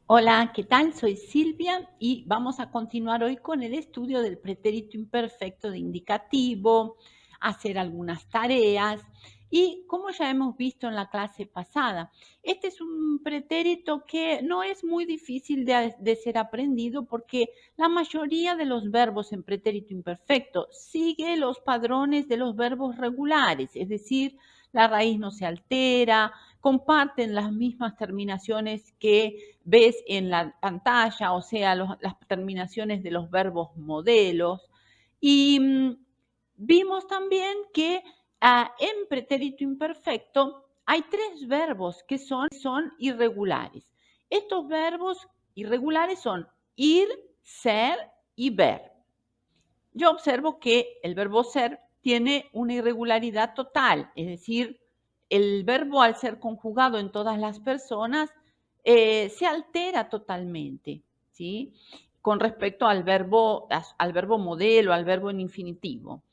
Hola, ¿qué tal? Soy Silvia y vamos a continuar hoy con el estudio del pretérito imperfecto de indicativo, hacer algunas tareas y como ya hemos visto en la clase pasada, este es un pretérito que no es muy difícil de ser aprendido porque la mayoría de los verbos en pretérito imperfecto sigue los padrones de los verbos regulares, es decir, la raíz no se altera, comparten las mismas terminaciones que ves en la pantalla, o sea, las terminaciones de los verbos modelos. Y vimos también que en pretérito imperfecto hay tres verbos que son irregulares. Estos verbos irregulares son ir, ser y ver. Yo observo que el verbo ser tiene una irregularidad total, es decir, el verbo al ser conjugado en todas las personas se altera totalmente, ¿sí? Con respecto al verbo modelo, al verbo en infinitivo.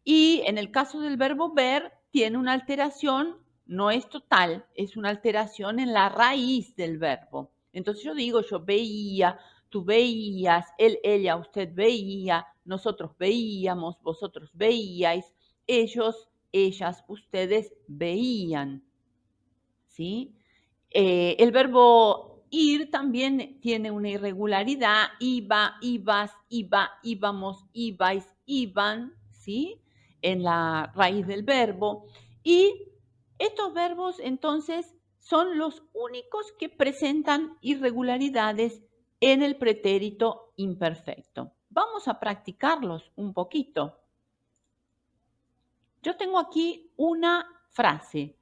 Y en el caso del verbo ver, tiene una alteración, no es total, es una alteración en la raíz del verbo. Entonces yo digo, yo veía, tú veías, él, ella, usted veía, nosotros veíamos, vosotros veíais, ellos, ellas, ustedes veían, ¿sí? El verbo ir también tiene una irregularidad, iba, ibas, iba, íbamos, ibais, iban, ¿sí? En la raíz del verbo. Y estos verbos entonces son los únicos que presentan irregularidades en el pretérito imperfecto. Vamos a practicarlos un poquito. Yo tengo aquí una frase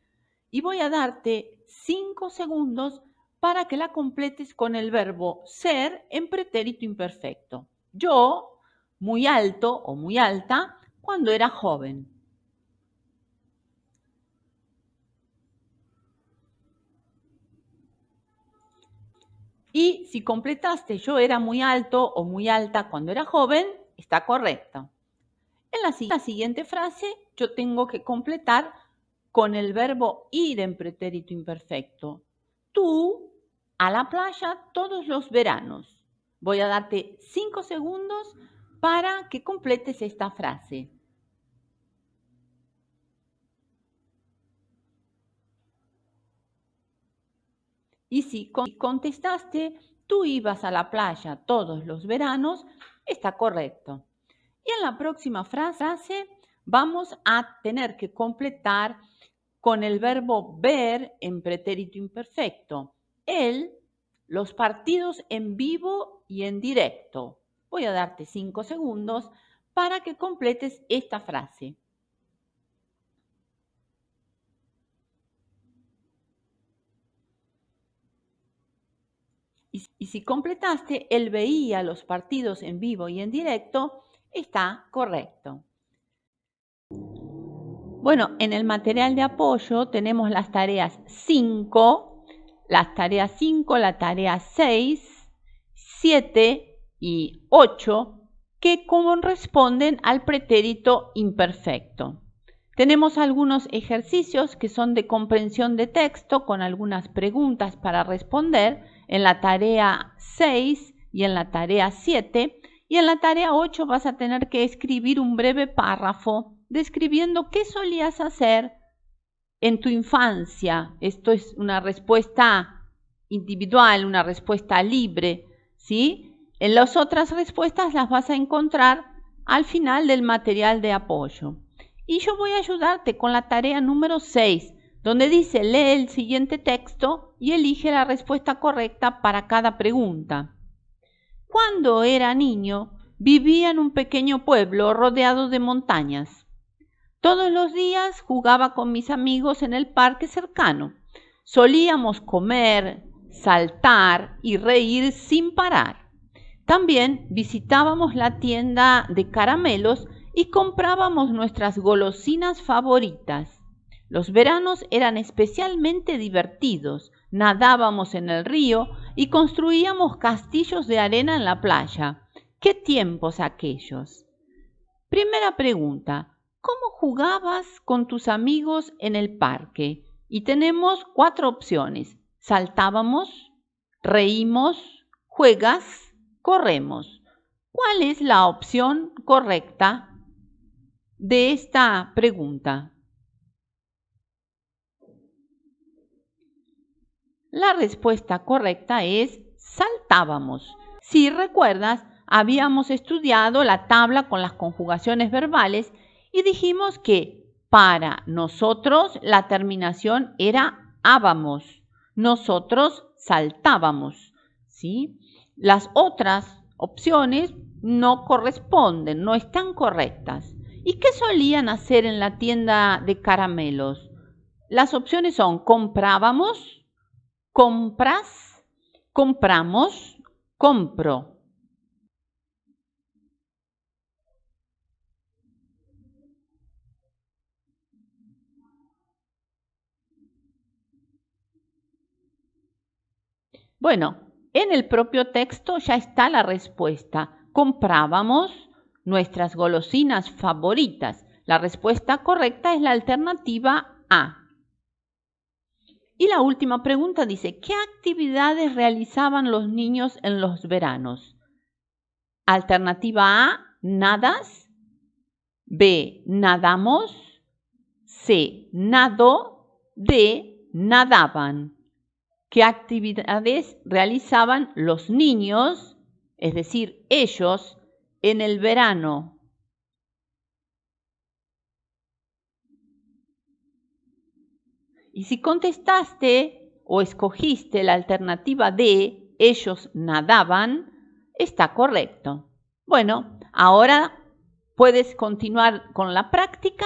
y voy a darte 5 segundos para que la completes con el verbo ser en pretérito imperfecto. Yo, muy alto o muy alta, cuando era joven. Y si completaste yo era muy alto o muy alta cuando era joven, está correcto. En la siguiente frase yo tengo que completar con el verbo ir en pretérito imperfecto. Tú a la playa todos los veranos. Voy a darte 5 segundos para que completes esta frase. Y si contestaste, tú ibas a la playa todos los veranos, está correcto. Y en la próxima frase vamos a tener que completar con el verbo ver en pretérito imperfecto. Él, los partidos en vivo y en directo. Voy a darte 5 segundos para que completes esta frase. Y si completaste, él veía los partidos en vivo y en directo, está correcto. Bueno, en el material de apoyo tenemos las tareas 5, la tarea 6, 7 y 8 que corresponden al pretérito imperfecto. Tenemos algunos ejercicios que son de comprensión de texto con algunas preguntas para responder en la tarea 6 y en la tarea 7. Y en la tarea 8 vas a tener que escribir un breve párrafo describiendo qué solías hacer en tu infancia. Esto es una respuesta individual, una respuesta libre, ¿sí? En las otras respuestas las vas a encontrar al final del material de apoyo. Y yo voy a ayudarte con la tarea número 6, donde dice lee el siguiente texto y elige la respuesta correcta para cada pregunta. Cuando era niño, vivía en un pequeño pueblo rodeado de montañas. Todos los días jugaba con mis amigos en el parque cercano. Solíamos comer, saltar y reír sin parar. También visitábamos la tienda de caramelos y comprábamos nuestras golosinas favoritas. Los veranos eran especialmente divertidos. Nadábamos en el río y construíamos castillos de arena en la playa. ¡Qué tiempos aquellos! Primera pregunta. ¿Cómo jugabas con tus amigos en el parque? Y tenemos 4 opciones. Saltábamos, reímos, juegas, corremos. ¿Cuál es la opción correcta de esta pregunta? La respuesta correcta es saltábamos. Si recuerdas, habíamos estudiado la tabla con las conjugaciones verbales y dijimos que para nosotros la terminación era ábamos. Nosotros saltábamos, ¿sí? Las otras opciones no corresponden, no están correctas. ¿Y qué solían hacer en la tienda de caramelos? Las opciones son comprábamos, compras, compramos, compro. Bueno, en el propio texto ya está la respuesta. Comprábamos nuestras golosinas favoritas. La respuesta correcta es la alternativa A. Y la última pregunta dice, ¿qué actividades realizaban los niños en los veranos? Alternativa A, nadas. B, nadamos. C, nado. D, nadaban. ¿Qué actividades realizaban los niños, es decir, ellos, en el verano? Y si contestaste o escogiste la alternativa D, ellos nadaban, está correcto. Bueno, ahora puedes continuar con la práctica